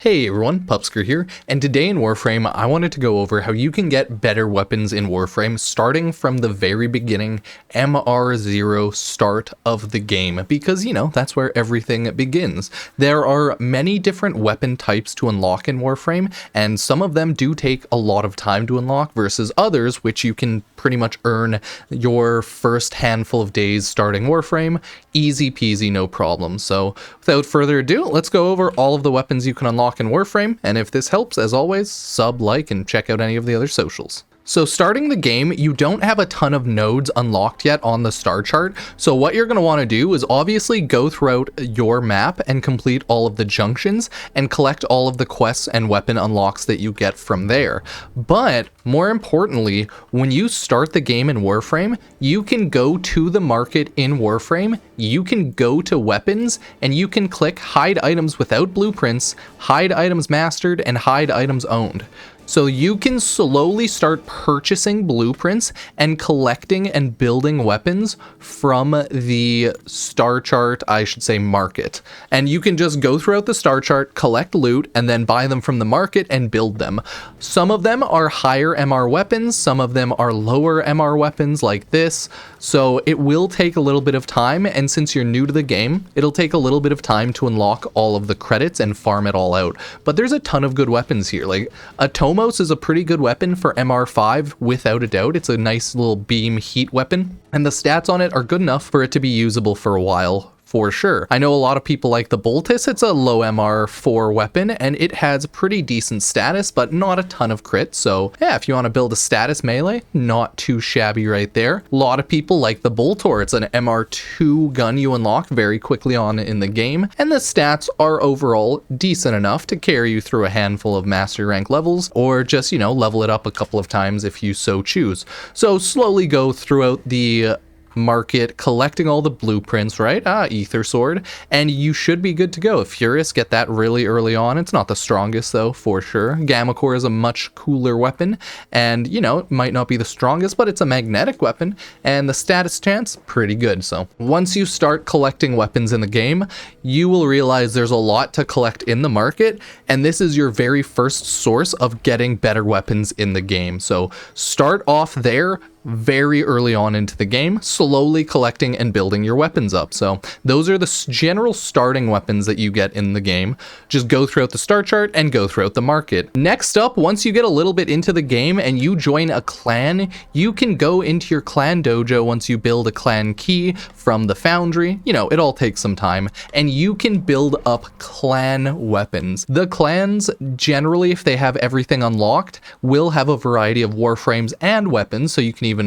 Hey everyone, Pupsker here, and today in Warframe I wanted to go over how you can get better weapons in Warframe starting from the very beginning, MR0 start of the game, because that's where everything begins. There are many different weapon types to unlock in Warframe, and some of them do take a lot of time to unlock versus others which you can pretty much earn your first handful of days starting Warframe, easy peasy, no problem. So without further ado, let's go over all of the weapons you can unlock in Warframe, and if this helps, as always, sub, like, and check out any of the other socials. So starting the game, you don't have a ton of nodes unlocked yet on the star chart, so what you're going to want to do is obviously go throughout your map and complete all of the junctions and collect all of the quests and weapon unlocks that you get from there. But more importantly, when you start the game in Warframe, you can go to the market in Warframe, you can go to weapons, and you can click hide items without blueprints, hide items mastered, and hide items owned. So you can slowly start purchasing blueprints and collecting and building weapons from the star chart, I should say market. And you can just go throughout the star chart, collect loot, and then buy them from the market and build them. Some of them are higher MR weapons, some of them are lower MR weapons like this. So it will take a little bit of time, and since you're new to the game, it'll take a little bit of time to unlock all of the credits and farm it all out. But there's a ton of good weapons here. Like Atomos is a pretty good weapon for MR5 without a doubt. It's a nice little beam heat weapon, and the stats on it are good enough for it to be usable for a while. For sure. I know a lot of people like the Boltis. It's a low MR4 weapon and it has pretty decent status, but not a ton of crit. So yeah, if you want to build a status melee, not too shabby right there. A lot of people like the Boltor. It's an MR2 gun you unlock very quickly on in the game, and the stats are overall decent enough to carry you through a handful of mastery rank levels, or just, level it up a couple of times if you so choose. So slowly go throughout the market collecting all the blueprints, right? Ether Sword, and you should be good to go. Furious, get that really early on. It's not the strongest though, for sure. Gamma Core is a much cooler weapon, and it might not be the strongest, but it's a magnetic weapon, and the status chance, pretty good. So once you start collecting weapons in the game, you will realize there's a lot to collect in the market, and this is your very first source of getting better weapons in the game. So start off there very early on into the game, slowly collecting and building your weapons up. So those are the general starting weapons that you get in the game. Just go throughout the star chart and go throughout the market. Next up, once you get a little bit into the game and you join a clan, you can go into your clan dojo once you build a clan key from the foundry. It all takes some time, and you can build up clan weapons. The clans, generally, if they have everything unlocked, will have a variety of warframes and weapons, so you can even,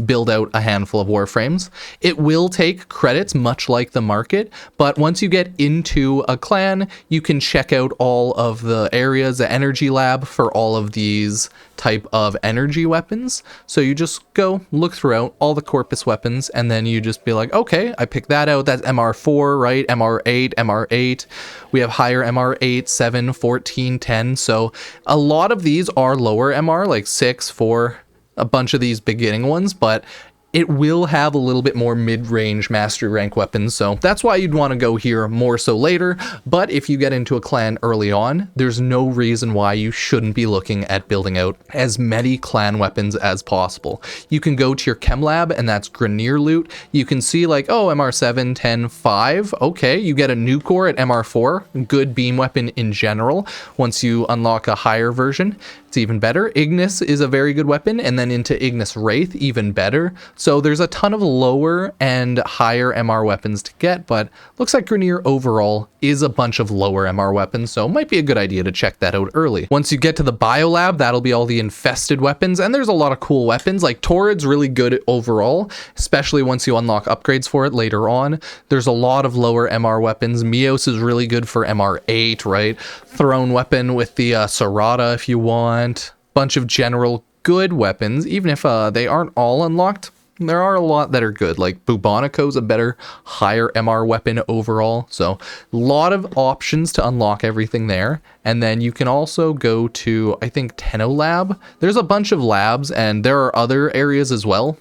build out a handful of warframes. It will take credits, much like the market, but once you get into a clan, you can check out all of the areas, the energy lab for all of these type of energy weapons. So you just go look throughout all the corpus weapons, and then you just be like, okay, I picked that out. That's MR4, right? MR8, MR8. We have higher MR8, 7, 14, 10. So a lot of these are lower MR, like 6, 4, a bunch of these beginning ones, but it will have a little bit more mid-range mastery rank weapons, so that's why you'd want to go here more so later. But if you get into a clan early on, there's no reason why you shouldn't be looking at building out as many clan weapons as possible. You can go to your chem lab, and that's Grineer loot. You can see like, oh, MR7, 10, 5. Okay, you get a new core at MR4, good beam weapon in general. Once you unlock a higher version, it's even better. Ignis is a very good weapon, and then into Ignis Wraith, even better. So there's a ton of lower and higher MR weapons to get, but looks like Grineer overall is a bunch of lower MR weapons, so it might be a good idea to check that out early. Once you get to the biolab, that'll be all the infested weapons, and there's a lot of cool weapons. Like Torrid's really good overall, especially once you unlock upgrades for it later on. There's a lot of lower MR weapons. Mios is really good for MR8, right? Throne weapon with the Serrata if you want. Bunch of general good weapons, even if they aren't all unlocked. There are a lot that are good, like Bubonico's a better, higher MR weapon overall. So a lot of options to unlock everything there. And then you can also go to, I think, Tenno Lab. There's a bunch of labs, and there are other areas as well.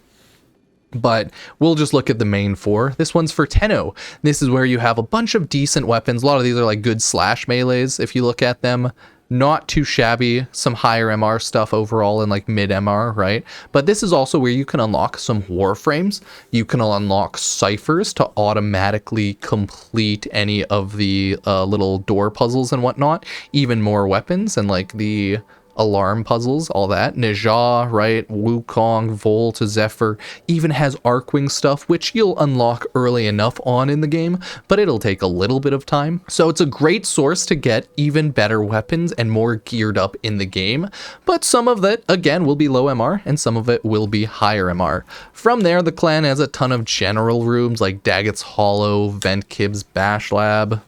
but we'll just look at the main 4. This one's for Tenno. This is where you have a bunch of decent weapons. A lot of these are like good slash melees if you look at them. Not too shabby, some higher MR stuff overall and like mid MR, right? But this is also where you can unlock some Warframes. You can unlock ciphers to automatically complete any of the little door puzzles and whatnot. Even more weapons and like the alarm puzzles, all that. Neja, right? Wukong, Volt, Zephyr, even has Arcwing stuff, which you'll unlock early enough on in the game, but it'll take a little bit of time. So it's a great source to get even better weapons and more geared up in the game, but some of that, again, will be low MR, and some of it will be higher MR. From there, the clan has a ton of general rooms like Daggett's Hollow, Vent Kids Bash Lab,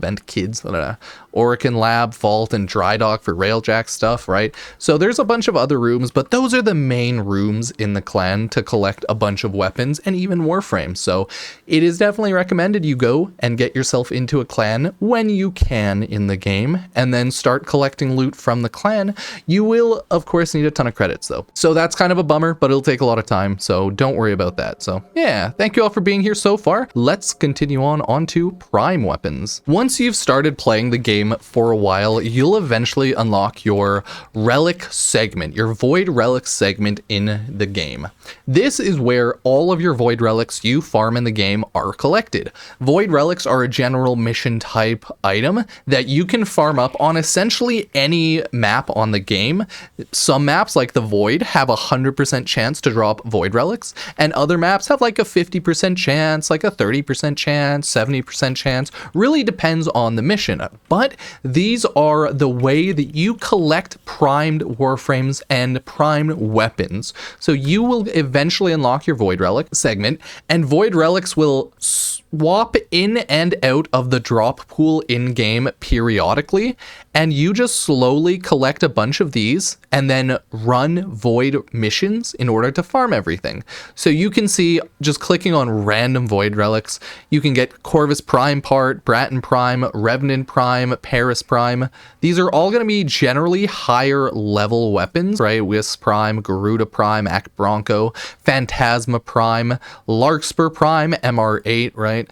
Orican Lab, Vault, and Dry Dock for Railjack stuff, right? So there's a bunch of other rooms, but those are the main rooms in the clan to collect a bunch of weapons and even Warframe. So it is definitely recommended you go and get yourself into a clan when you can in the game, and then start collecting loot from the clan. You will, of course, need a ton of credits though. So that's kind of a bummer, but it'll take a lot of time, so don't worry about that. So yeah, thank you all for being here so far. Let's continue on to prime weapons. Once you've started playing the game for a while, you'll eventually unlock your relic segment, your void relic segment in the game. This is where all of your void relics you farm in the game are collected. Void relics are a general mission type item that you can farm up on essentially any map on the game. Some maps like the Void have a 100% chance to drop void relics, and other maps have like a 50% chance, like a 30% chance, 70% chance. Really depends on the mission, but these are the way that you collect primed Warframes and primed weapons. So you will eventually unlock your Void Relic segment, and Void Relics will swap in and out of the drop pool in-game periodically, and you just slowly collect a bunch of these and then run Void missions in order to farm everything. So you can see, just clicking on random Void Relics, you can get Corvus Prime Part, Bratton Prime, Revenant Prime, Paris Prime. These are all going to be generally higher level weapons, right? Wisp Prime, Garuda Prime, Act Bronco, Phantasma Prime, Larkspur Prime, MR8, right?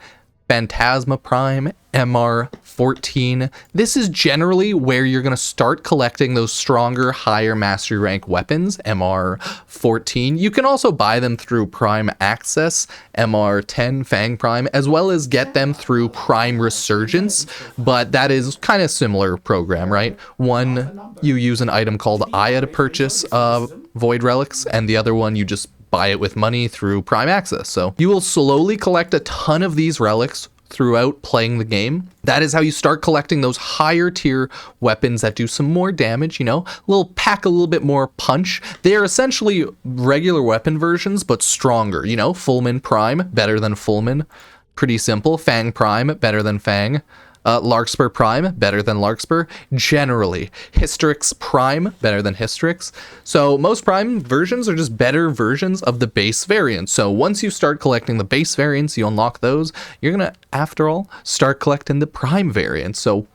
Phantasma Prime, MR14. This is generally where you're going to start collecting those stronger, higher mastery rank weapons, MR14. You can also buy them through Prime Access, MR10, Fang Prime, as well as get them through Prime Resurgence, but that is kind of similar program, right? One, you use an item called Aya to purchase Void Relics, and the other one you just buy it with money through Prime Access. So you will slowly collect a ton of these relics throughout playing the game. That is how you start collecting those higher tier weapons that do some more damage, you know, pack a little bit more punch. They are essentially regular weapon versions, but stronger, you know. Fullman Prime, better than Fullman. Pretty simple. Fang Prime, better than Fang. Larkspur Prime, better than Larkspur, generally. Hystrix Prime, better than Hystrix. So most Prime versions are just better versions of the base variants. So once you start collecting the base variants, you unlock those, you're gonna, after all, start collecting the Prime variants. So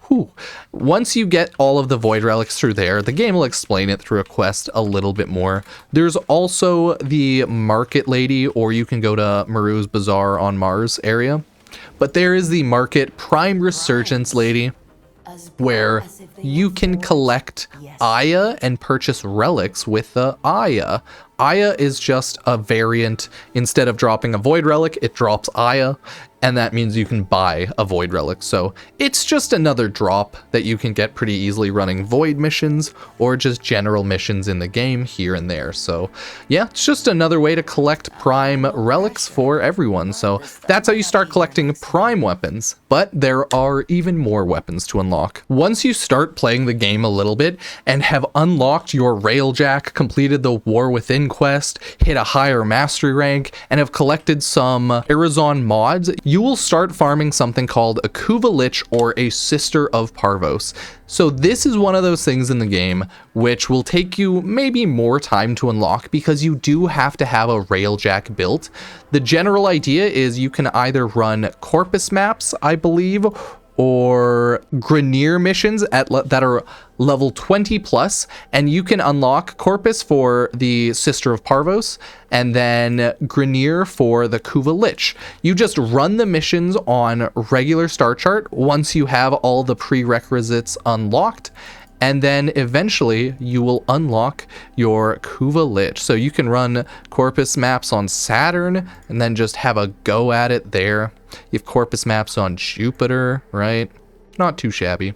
once you get all of the Void Relics through there, the game will explain it through a quest a little bit more. There's also the Market Lady, or you can go to Maru's Bazaar on Mars area. But there is the Market Prime Resurgence Lady, where you can collect Aya and purchase relics with the Aya. Aya is just a variant. Instead of dropping a Void Relic, it drops Aya, and that means you can buy a Void Relic. So it's just another drop that you can get pretty easily running Void missions or just general missions in the game here and there. So yeah, it's just another way to collect Prime Relics for everyone. So that's how you start collecting Prime weapons, but there are even more weapons to unlock. Once you start playing the game a little bit and have unlocked your Railjack, completed the War Within quest, hit a higher mastery rank, and have collected some Arizon mods, you will start farming something called a Kuva Lich, or a Sister of Parvos. So this is one of those things in the game which will take you maybe more time to unlock, because you do have to have a Railjack built. The general idea is you can either run Corpus maps, I believe, or Grenier missions that are level 20 plus, and you can unlock Corpus for the Sister of Parvos, and then Grenier for the Kuva Lich. You just run the missions on regular star chart once you have all the prerequisites unlocked, and then eventually you will unlock your Kuva Lich. So you can run Corpus maps on Saturn and then just have a go at it there. You have Corpus maps on Jupiter, right? Not too shabby.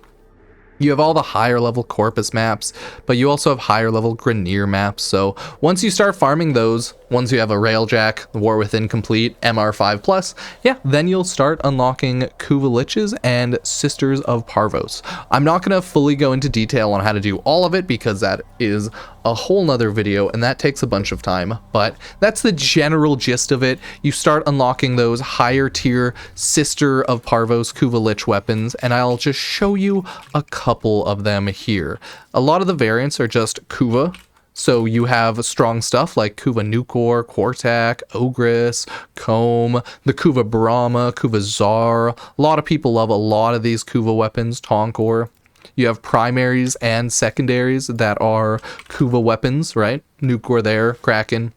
You have all the higher level Corpus maps, but you also have higher level Grenier maps. So once you start farming those, once you have a Railjack, War Within complete, MR5+, yeah, then you'll start unlocking Kuva Liches and Sisters of Parvos. I'm not going to fully go into detail on how to do all of it because that is a whole nother video and that takes a bunch of time, but that's the general gist of it. You start unlocking those higher tier Sister of Parvos Kuva Lich weapons, and I'll just show you a couple of them here. A lot of the variants are just Kuva. So you have strong stuff like Kuva Nukor, Quartak, Ogress, Comb, the Kuva Brahma, Kuva Tsar. A lot of people love a lot of these Kuva weapons, Tonkor. You have primaries and secondaries that are Kuva weapons, right? Nukor there, Kraken,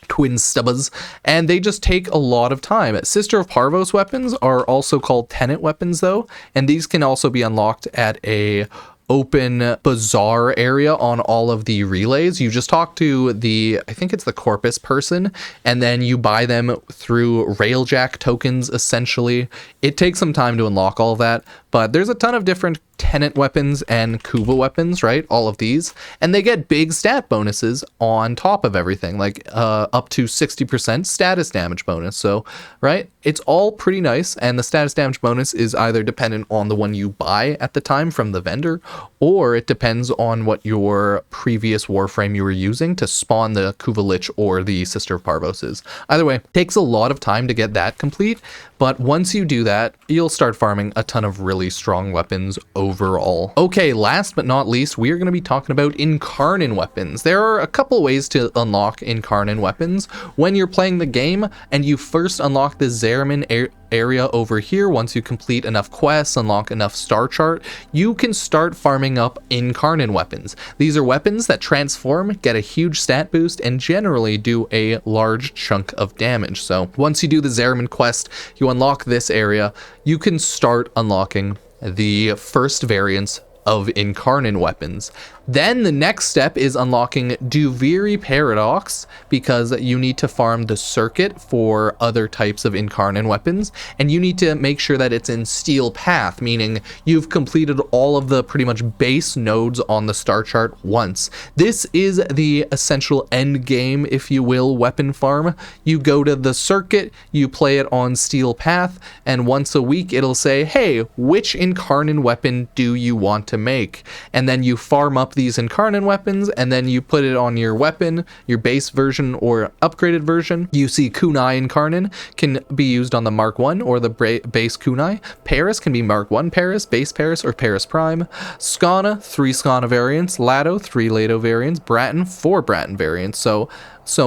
Twin Stubbas, and they just take a lot of time. Sister of Parvos weapons are also called Tenet weapons though, and these can also be unlocked at a open bazaar area on all of the relays. You just talk to the, I think it's the Corpus person, and then you buy them through Railjack tokens essentially. It takes some time to unlock all of that, but there's a ton of different Tenet weapons and Kuva weapons, right? All of these, and they get big stat bonuses on top of everything, like up to 60% status damage bonus. So, right, it's all pretty nice, and the status damage bonus is either dependent on the one you buy at the time from the vendor, or it depends on what your previous Warframe you were using to spawn the Kuva Lich or the Sister of Parvos is. Either way, takes a lot of time to get that complete, but once you do that, you'll start farming a ton of really strong weapons overall. Okay, last but not least, we are going to be talking about Incarnon Weapons. There are a couple ways to unlock Incarnon Weapons. When you're playing the game and you first unlock the Zariman area over here, once you complete enough quests, unlock enough star chart, you can start farming up Incarnon Weapons. These are weapons that transform, get a huge stat boost, and generally do a large chunk of damage. So once you do the Zariman quest, you unlock this area, you can start unlocking the first variants of Incarnon Weapons. Then the next step is unlocking Duviri Paradox, because you need to farm the circuit for other types of Incarnon weapons, and you need to make sure that it's in Steel Path, meaning you've completed all of the pretty much base nodes on the star chart once. This is the essential end game, if you will, weapon farm. You go to the circuit, you play it on Steel Path, and once a week it'll say, hey, which Incarnon weapon do you want to make? And then you farm up these Incarnon weapons, and then you put it on your weapon, your base version or upgraded version. You see Kunai Incarnon can be used on the Mark 1 or the base Kunai. Paris can be Mark 1 Paris, base Paris, or Paris Prime. Skana, 3 Skana variants. Lado, 3 Lado variants. Bratton, 4 Bratton variants. So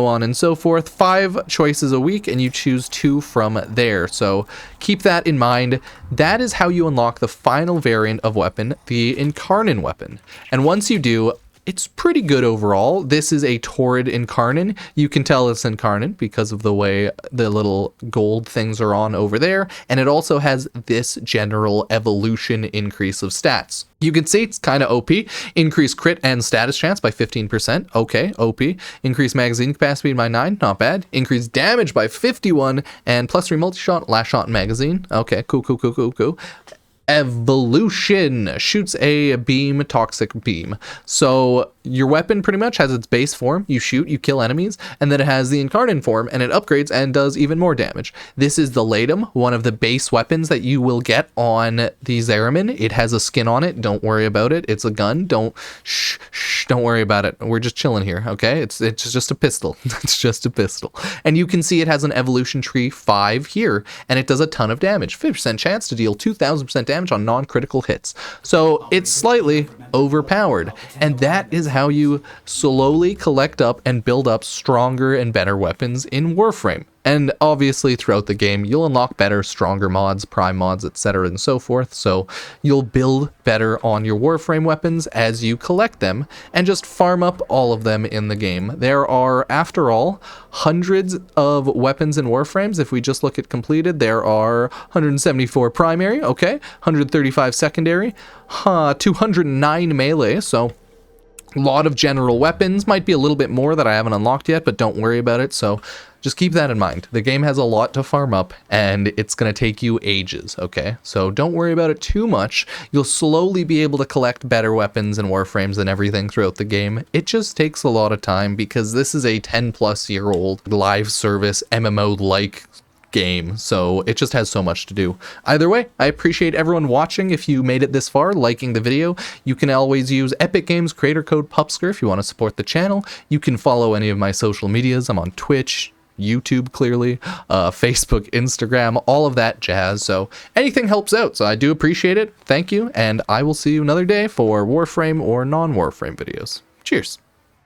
on and so forth. 5 choices a week, and you choose 2 from there. So keep that in mind. That is how you unlock the final variant of weapon, the Incarnon weapon. And once you do, it's pretty good overall. This is a Torrid Incarnon. You can tell it's Incarnon because of the way the little gold things are on over there. And it also has this general evolution increase of stats. You can see it's kind of OP. Increase crit and status chance by 15%. Okay, OP. Increase magazine capacity by 9. Not bad. Increase damage by 51. And plus 3 multi-shot, last shot magazine. Okay, cool. Evolution shoots a beam, toxic beam. So your weapon pretty much has its base form. You shoot, you kill enemies, and then it has the Incarnon form, and it upgrades and does even more damage. This is the Latum, one of the base weapons that you will get on the Zariman. It has a skin on it. Don't worry about it. It's a gun. Don't worry about it. We're just chilling here, okay? It's just a pistol. It's just a pistol. And you can see it has an evolution tree 5 here, and it does a ton of damage. 50% chance to deal 2,000% damage on non-critical hits. So it's slightly overpowered, and that is how you slowly collect up and build up stronger and better weapons in Warframe. And obviously throughout the game, you'll unlock better, stronger mods, prime mods, etc. and so forth. So you'll build better on your Warframe weapons as you collect them and just farm up all of them in the game. There are, after all, hundreds of weapons in Warframes. If we just look at completed, there are 174 primary, okay, 135 secondary, 209 melee, so a lot of general weapons. Might be a little bit more that I haven't unlocked yet, but don't worry about it. So just keep that in mind. The game has a lot to farm up and it's going to take you ages, okay? So don't worry about it too much. You'll slowly be able to collect better weapons and Warframes and everything throughout the game. It just takes a lot of time because this is a 10-plus-year-old live service MMO-like game, so it just has so much to do. Either way, I appreciate everyone watching. If you made it this far, liking the video, you can always use Epic Games creator code Pupsker if you want to support the channel. You can follow any of my social medias. I'm on Twitch, YouTube, clearly, Facebook, Instagram, all of that jazz. So anything helps out, so I do appreciate it. Thank you, and I will see you another day for Warframe or non-Warframe videos. Cheers.